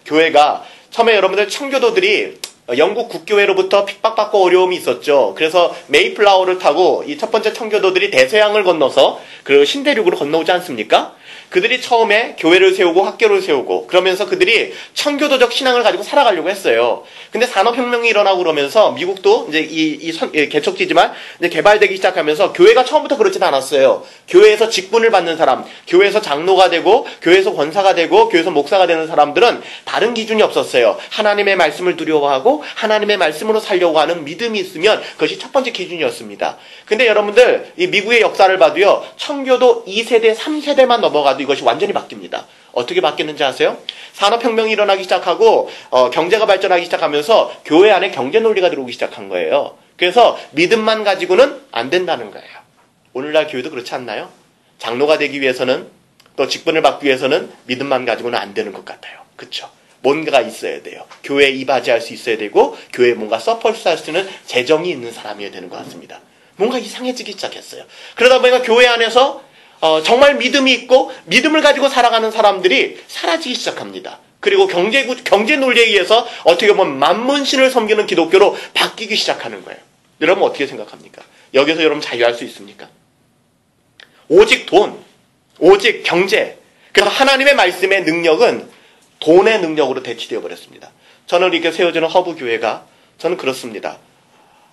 교회가 처음에 여러분들 청교도들이 영국 국교회로부터 핍박받고 어려움이 있었죠. 그래서 메이플라워를 타고 이 첫 번째 청교도들이 대서양을 건너서 그 신대륙으로 건너오지 않습니까? 그들이 처음에 교회를 세우고 학교를 세우고 그러면서 그들이 청교도적 신앙을 가지고 살아가려고 했어요. 근데 산업혁명이 일어나고 그러면서 미국도 이제 개척지지만 이제 개발되기 시작하면서 교회가 처음부터 그렇진 않았어요. 교회에서 직분을 받는 사람, 교회에서 장로가 되고, 교회에서 권사가 되고, 교회에서 목사가 되는 사람들은 다른 기준이 없었어요. 하나님의 말씀을 두려워하고 하나님의 말씀으로 살려고 하는 믿음이 있으면 그것이 첫 번째 기준이었습니다. 근데 여러분들 이 미국의 역사를 봐도요. 청교도 2세대, 3세대만 넘어가도 이것이 완전히 바뀝니다. 어떻게 바뀌었는지 아세요? 산업혁명이 일어나기 시작하고 경제가 발전하기 시작하면서 교회 안에 경제 논리가 들어오기 시작한 거예요. 그래서 믿음만 가지고는 안 된다는 거예요. 오늘날 교회도 그렇지 않나요? 장로가 되기 위해서는 또 직분을 받기 위해서는 믿음만 가지고는 안 되는 것 같아요. 그렇죠? 뭔가가 있어야 돼요. 교회에 이바지할 수 있어야 되고 교회에 뭔가 서포트할 수 있는 재정이 있는 사람이어야 되는 것 같습니다. 뭔가 이상해지기 시작했어요. 그러다 보니까 교회 안에서 정말 믿음이 있고 믿음을 가지고 살아가는 사람들이 사라지기 시작합니다. 그리고 경제 논리에 의해서 어떻게 보면 만문신을 섬기는 기독교로 바뀌기 시작하는 거예요. 여러분 어떻게 생각합니까? 여기서 여러분 자유할 수 있습니까? 오직 돈, 오직 경제. 그래서 하나님의 말씀의 능력은 돈의 능력으로 대치되어 버렸습니다. 저는 이렇게 세워지는 허브교회가 저는 그렇습니다.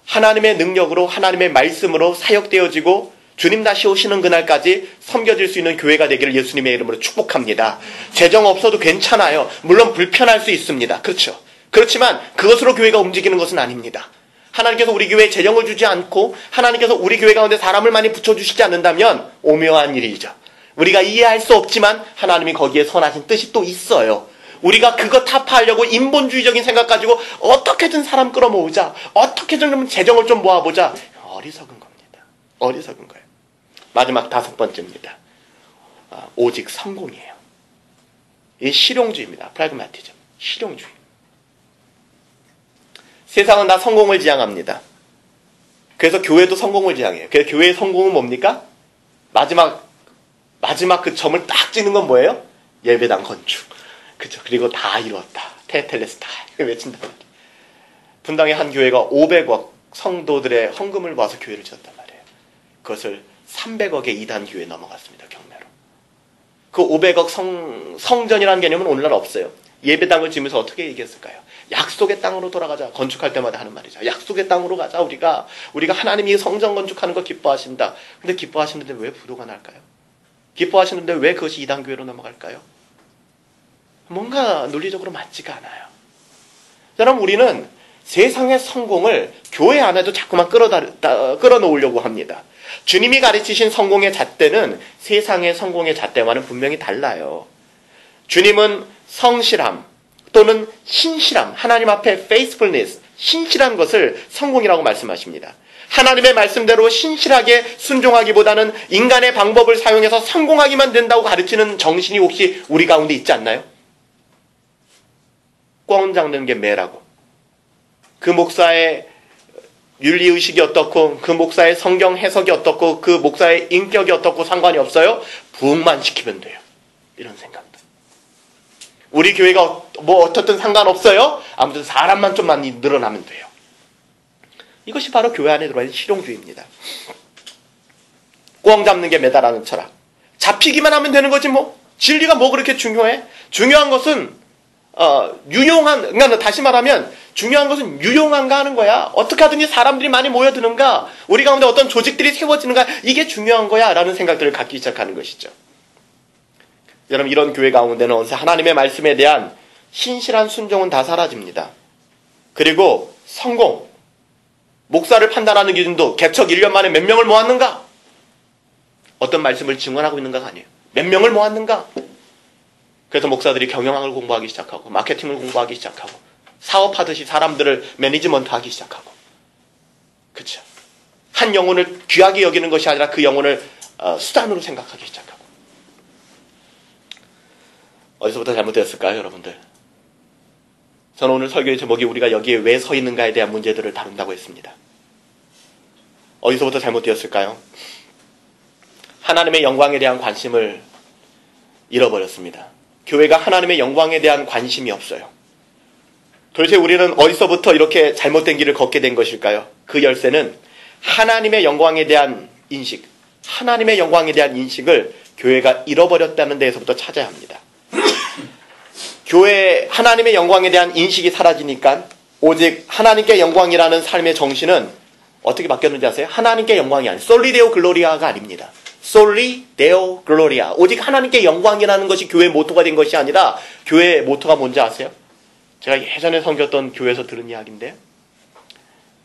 하나님의 능력으로 하나님의 말씀으로 사역되어지고 주님 다시 오시는 그날까지 섬겨질 수 있는 교회가 되기를 예수님의 이름으로 축복합니다. 재정 없어도 괜찮아요. 물론 불편할 수 있습니다. 그렇죠. 그렇지만 그것으로 교회가 움직이는 것은 아닙니다. 하나님께서 우리 교회에 재정을 주지 않고 하나님께서 우리 교회 가운데 사람을 많이 붙여주시지 않는다면 오묘한 일이죠. 우리가 이해할 수 없지만 하나님이 거기에 선하신 뜻이 또 있어요. 우리가 그거 타파하려고 인본주의적인 생각 가지고 어떻게든 사람 끌어모으자, 어떻게든 재정을 좀 모아보자. 어리석은 겁니다. 어리석은 거예요. 마지막 5번째입니다. 오직 성공이에요. 이 실용주의입니다. 프라그마티즘. 실용주의. 세상은 다 성공을 지향합니다. 그래서 교회도 성공을 지향해요. 그래서 교회의 성공은 뭡니까? 마지막 그 점을 딱 찍는 건 뭐예요? 예배당 건축. 그죠? 그리고 다 이루었다. 테텔레스타. 외친단 말이에요. 분당의 한 교회가 500억 성도들의 헌금을 모아서 교회를 지었단 말이에요. 그것을 300억의 이단 교회에 넘어갔습니다. 경매로. 그 500억 성전이라는 개념은 오늘날 없어요. 예배당을 지으면서 어떻게 얘기했을까요? 약속의 땅으로 돌아가자. 건축할 때마다 하는 말이죠. 약속의 땅으로 가자. 우리가 하나님이 성전 건축하는 거 기뻐하신다. 근데 기뻐하시는데 왜 부도가 날까요? 기뻐하시는데 왜 그것이 이단 교회로 넘어갈까요? 뭔가 논리적으로 맞지가 않아요. 여러분 우리는 세상의 성공을 교회 안에도 자꾸만 끌어놓으려고 합니다. 주님이 가르치신 성공의 잣대는 세상의 성공의 잣대와는 분명히 달라요. 주님은 성실함 또는 신실함, 하나님 앞에 faithfulness, 신실한 것을 성공이라고 말씀하십니다. 하나님의 말씀대로 신실하게 순종하기보다는 인간의 방법을 사용해서 성공하기만 된다고 가르치는 정신이 혹시 우리 가운데 있지 않나요? 꽝 잡는 게 매라고. 그 목사의 윤리의식이 어떻고 그 목사의 성경 해석이 어떻고 그 목사의 인격이 어떻고 상관이 없어요. 부흥만 시키면 돼요. 이런 생각들. 우리 교회가 뭐 어떻든 상관없어요. 아무튼 사람만 좀 많이 늘어나면 돼요. 이것이 바로 교회 안에 들어있는 실용주의입니다. 꽝 잡는 게 매다라는 철학. 잡히기만 하면 되는 거지 뭐. 진리가 뭐 그렇게 중요해? 중요한 것은 그러니까 다시 말하면 중요한 것은 유용한가 하는 거야. 어떻게 하든지 사람들이 많이 모여드는가, 우리 가운데 어떤 조직들이 세워지는가, 이게 중요한 거야 라는 생각들을 갖기 시작하는 것이죠. 여러분, 이런 교회 가운데는 어느새 하나님의 말씀에 대한 신실한 순종은 다 사라집니다. 그리고 성공, 목사를 판단하는 기준도 개척 1년 만에 몇 명을 모았는가, 어떤 말씀을 증언하고 있는가가 아니에요. 몇 명을 모았는가. 그래서 목사들이 경영학을 공부하기 시작하고 마케팅을 공부하기 시작하고 사업하듯이 사람들을 매니지먼트하기 시작하고, 그렇죠. 한 영혼을 귀하게 여기는 것이 아니라 그 영혼을 수단으로 생각하기 시작하고. 어디서부터 잘못되었을까요, 여러분들? 저는 오늘 설교의 제목이 우리가 여기에 왜 서 있는가에 대한 문제들을 다룬다고 했습니다. 어디서부터 잘못되었을까요? 하나님의 영광에 대한 관심을 잃어버렸습니다. 교회가 하나님의 영광에 대한 관심이 없어요. 도대체 우리는 어디서부터 이렇게 잘못된 길을 걷게 된 것일까요? 그 열쇠는 하나님의 영광에 대한 인식, 하나님의 영광에 대한 인식을 교회가 잃어버렸다는 데에서부터 찾아야 합니다. 교회에 하나님의 영광에 대한 인식이 사라지니까 오직 하나님께 영광이라는 삶의 정신은 어떻게 바뀌었는지 아세요? 하나님께 영광이 아니에요. 솔리 데오 글로리아가 아닙니다. 솔리 데오 글로리아. 오직 하나님께 영광이라는 것이 교회의 모토가 된 것이 아니라, 교회의 모토가 뭔지 아세요? 제가 예전에 섬겼던 교회에서 들은 이야기인데,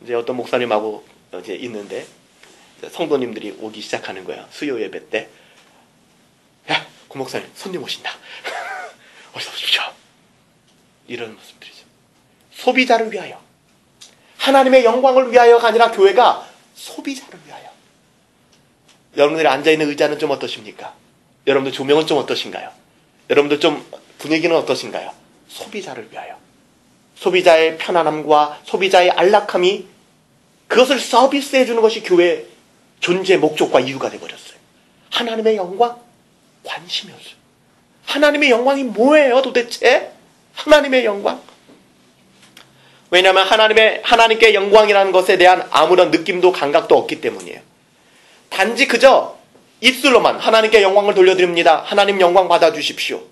이제 어떤 목사님하고 이제 있는데 성도님들이 오기 시작하는 거예요. 수요 예배 때. 야, 고 목사님 손님 오신다. 어서 오십시오. 이런 모습들이죠. 소비자를 위하여, 하나님의 영광을 위하여가 아니라 교회가 소비자를 위하여. 여러분들이 앉아있는 의자는 좀 어떠십니까? 여러분들 조명은 좀 어떠신가요? 여러분들 좀 분위기는 어떠신가요? 소비자를 위하여. 소비자의 편안함과 소비자의 안락함이, 그것을 서비스해 주는 것이 교회의 존재 목적과 이유가 되어버렸어요. 하나님의 영광? 관심이 없어요. 하나님의 영광이 뭐예요 도대체? 하나님의 영광? 왜냐하면 하나님께 영광이라는 것에 대한 아무런 느낌도 감각도 없기 때문이에요. 단지 그저 입술로만 하나님께 영광을 돌려드립니다, 하나님 영광 받아주십시오.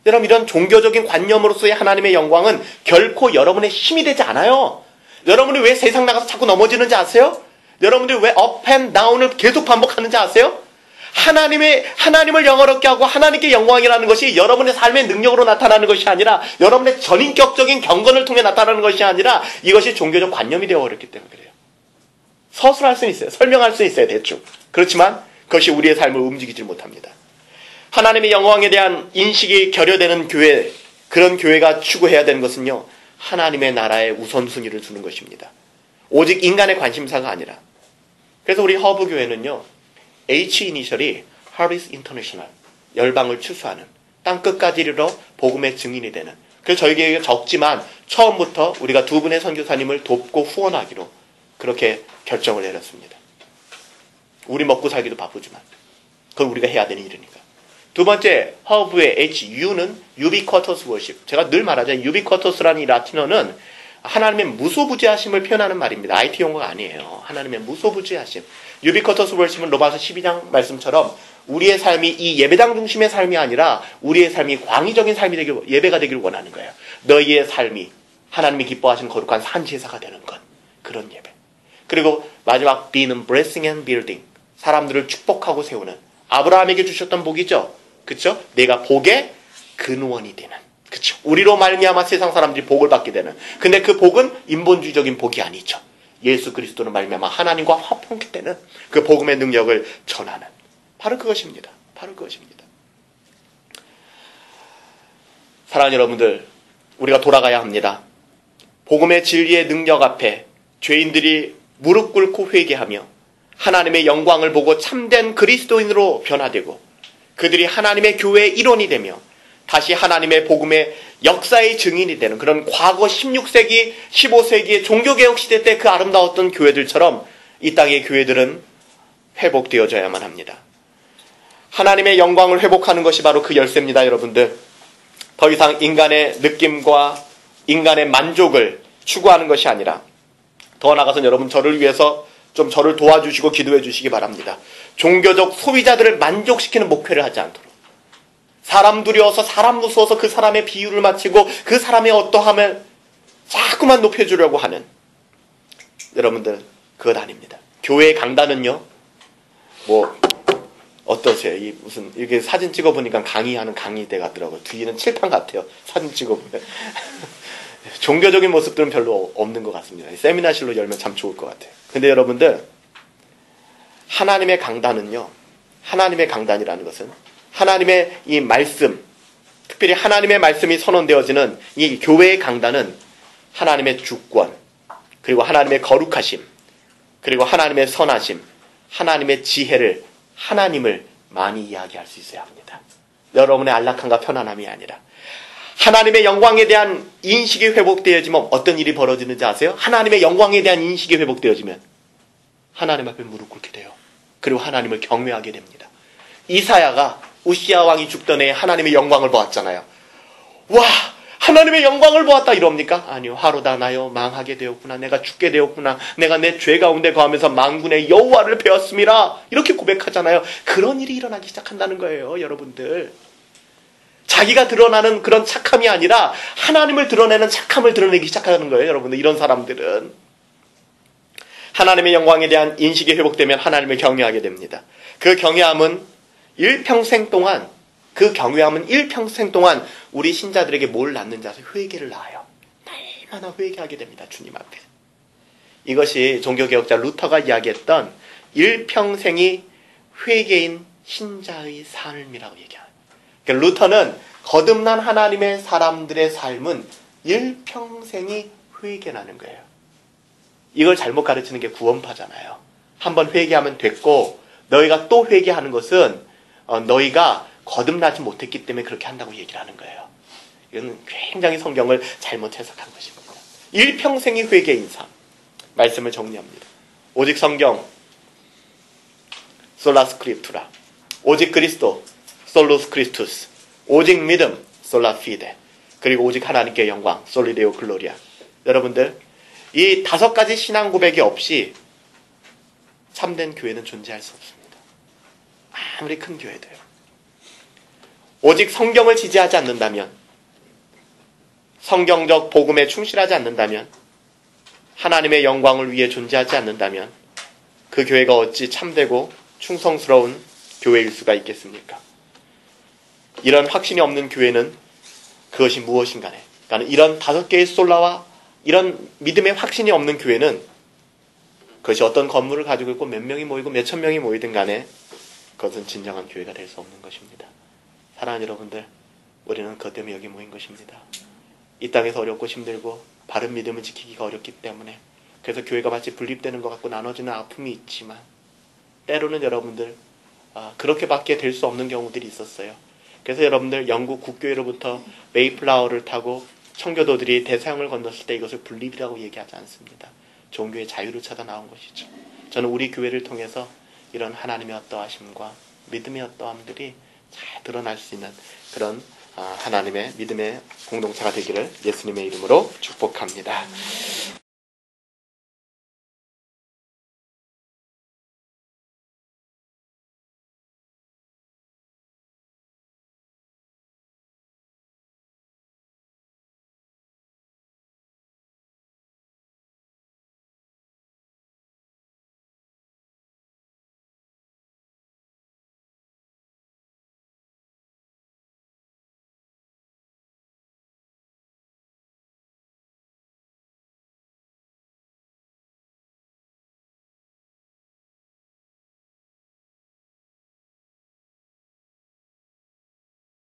여러분, 이런 종교적인 관념으로서의 하나님의 영광은 결코 여러분의 힘이 되지 않아요. 여러분이 왜 세상 나가서 자꾸 넘어지는지 아세요? 여러분들이 왜 업 앤 다운을 계속 반복하는지 아세요? 하나님을 영어롭게 하고 하나님께 영광이라는 것이 여러분의 삶의 능력으로 나타나는 것이 아니라, 여러분의 전인격적인 경건을 통해 나타나는 것이 아니라, 이것이 종교적 관념이 되어버렸기 때문에 그래요. 서술할 수는 있어요. 설명할 수는 있어요, 대충. 그렇지만 그것이 우리의 삶을 움직이지 못합니다. 하나님의 영광에 대한 인식이 결여되는 교회, 그런 교회가 추구해야 되는 것은요, 하나님의 나라에 우선순위를 두는 것입니다. 오직 인간의 관심사가 아니라. 그래서 우리 허브교회는요, H 이니셜이 Harvest International, 열방을 추수하는, 땅끝까지 이르러 복음의 증인이 되는. 그래서 저희에게 적지만 처음부터 우리가 두 분의 선교사님을 돕고 후원하기로 그렇게 결정을 내렸습니다. 우리 먹고 살기도 바쁘지만 그건 우리가 해야 되는 일이니까. 두 번째, 허브의 HU는 Ubiquitous Worship. 제가 늘 말하자면 Ubiquitous라는 이 라틴어는 하나님의 무소부지하심을 표현하는 말입니다. IT 용어가 아니에요. 하나님의 무소부지하심. Ubiquitous Worship은 로마서 12장 말씀처럼 우리의 삶이 이 예배당 중심의 삶이 아니라 우리의 삶이 광의적인 삶이 되길, 예배가 되길 원하는 거예요. 너희의 삶이 하나님이 기뻐하시는 거룩한 산제사가 되는 것. 그런 예배. 그리고 마지막 B는 Blessing and Building. 사람들을 축복하고 세우는. 아브라함에게 주셨던 복이죠. 그렇죠? 내가 복의 근원이 되는. 그렇죠? 우리로 말미암아 세상 사람들이 복을 받게 되는. 근데 그 복은 인본주의적인 복이 아니죠. 예수 그리스도는 말미암아 하나님과 화평케 되는 그 복음의 능력을 전하는. 바로 그것입니다. 바로 그것입니다. 사랑하는 여러분들, 우리가 돌아가야 합니다. 복음의 진리의 능력 앞에 죄인들이 무릎 꿇고 회개하며 하나님의 영광을 보고 참된 그리스도인으로 변화되고, 그들이 하나님의 교회의 일원이 되며 다시 하나님의 복음의 역사의 증인이 되는 그런 과거 16세기, 15세기의 종교개혁 시대 때 그 아름다웠던 교회들처럼 이 땅의 교회들은 회복되어져야만 합니다. 하나님의 영광을 회복하는 것이 바로 그 열쇠입니다, 여러분들. 더 이상 인간의 느낌과 인간의 만족을 추구하는 것이 아니라 더 나아가서 여러분 저를 위해서 좀 저를 도와주시고 기도해 주시기 바랍니다. 종교적 소비자들을 만족시키는 목회를 하지 않도록. 사람 두려워서 사람 무서워서 그 사람의 비유를 맞추고 그 사람의 어떠함을 자꾸만 높여주려고 하는 여러분들 그것 아닙니다. 교회의 강단은요. 뭐 어떠세요? 이 무슨 이렇게 사진 찍어보니까 강의하는 강의대 같더라고요. 뒤에는 칠판 같아요. 사진 찍어보면. 종교적인 모습들은 별로 없는 것 같습니다. 세미나실로 열면 참 좋을 것 같아요. 근데 여러분들 하나님의 강단은요. 하나님의 강단이라는 것은 하나님의 이 말씀, 특별히 하나님의 말씀이 선언되어지는 이 교회의 강단은 하나님의 주권, 그리고 하나님의 거룩하심, 그리고 하나님의 선하심, 하나님의 지혜를, 하나님을 많이 이야기할 수 있어야 합니다. 여러분의 안락함과 편안함이 아니라 하나님의 영광에 대한 인식이 회복되어지면 어떤 일이 벌어지는지 아세요? 하나님의 영광에 대한 인식이 회복되어지면 하나님 앞에 무릎 꿇게 돼요. 그리고 하나님을 경외하게 됩니다. 이사야가 우시야 왕이 죽던 해에 하나님의 영광을 보았잖아요. 와! 하나님의 영광을 보았다 이럽니까? 아니요. 하루다 나여 망하게 되었구나. 내가 죽게 되었구나. 내가 내 죄 가운데 거하면서 만군의 여호와를 배웠음이라. 이렇게 고백하잖아요. 그런 일이 일어나기 시작한다는 거예요. 여러분들. 자기가 드러나는 그런 착함이 아니라 하나님을 드러내는 착함을 드러내기 시작하는 거예요. 여러분들. 이런 사람들은. 하나님의 영광에 대한 인식이 회복되면 하나님을 경외하게 됩니다. 그 경외함은 일평생 동안 우리 신자들에게 뭘 낳는지 아세요? 회개를 낳아요. 날마다 회개하게 됩니다. 주님 앞에. 이것이 종교개혁자 루터가 이야기했던 일평생이 회개인 신자의 삶이라고 얘기합니다. 그러니까 루터는 거듭난 하나님의 사람들의 삶은 일평생이 회개라는 거예요. 이걸 잘못 가르치는 게 구원파잖아요. 한번 회개하면 됐고 너희가 또 회개하는 것은 너희가 거듭나지 못했기 때문에 그렇게 한다고 얘기를 하는 거예요. 이건 굉장히 성경을 잘못 해석한 것입니다. 일평생이 회개인 삶. 말씀을 정리합니다. 오직 성경, 솔라 스크립투라. 오직 그리스도, 솔로스 크리스투스. 오직 믿음, 솔라 피데. 그리고 오직 하나님께 영광, 솔리데오 글로리아. 여러분들, 이 5가지 신앙 고백이 없이 참된 교회는 존재할 수 없습니다. 아무리 큰 교회도요. 오직 성경을 지지하지 않는다면, 성경적 복음에 충실하지 않는다면, 하나님의 영광을 위해 존재하지 않는다면 그 교회가 어찌 참되고 충성스러운 교회일 수가 있겠습니까? 이런 확신이 없는 교회는 그것이 무엇인가네. 그러니까 이런 5개의 솔라와 이런 믿음의 확신이 없는 교회는 그것이 어떤 건물을 가지고 있고 몇 명이 모이고 몇 천 명이 모이든 간에 그것은 진정한 교회가 될 수 없는 것입니다. 사랑하는 여러분들, 우리는 그것 때문에 여기 모인 것입니다. 이 땅에서 어렵고 힘들고 바른 믿음을 지키기가 어렵기 때문에 그래서 교회가 마치 분립되는 것 같고 나눠지는 아픔이 있지만 때로는 여러분들 그렇게밖에 될 수 없는 경우들이 있었어요. 그래서 여러분들 영국 국교회로부터 메이플라워를 타고 청교도들이 대서양을 건넜을 때 이것을 분립이라고 얘기하지 않습니다. 종교의 자유를 찾아 나온 것이죠. 저는 우리 교회를 통해서 이런 하나님의 어떠하심과 믿음의 어떠함들이 잘 드러날 수 있는 그런 하나님의 믿음의 공동체가 되기를 예수님의 이름으로 축복합니다.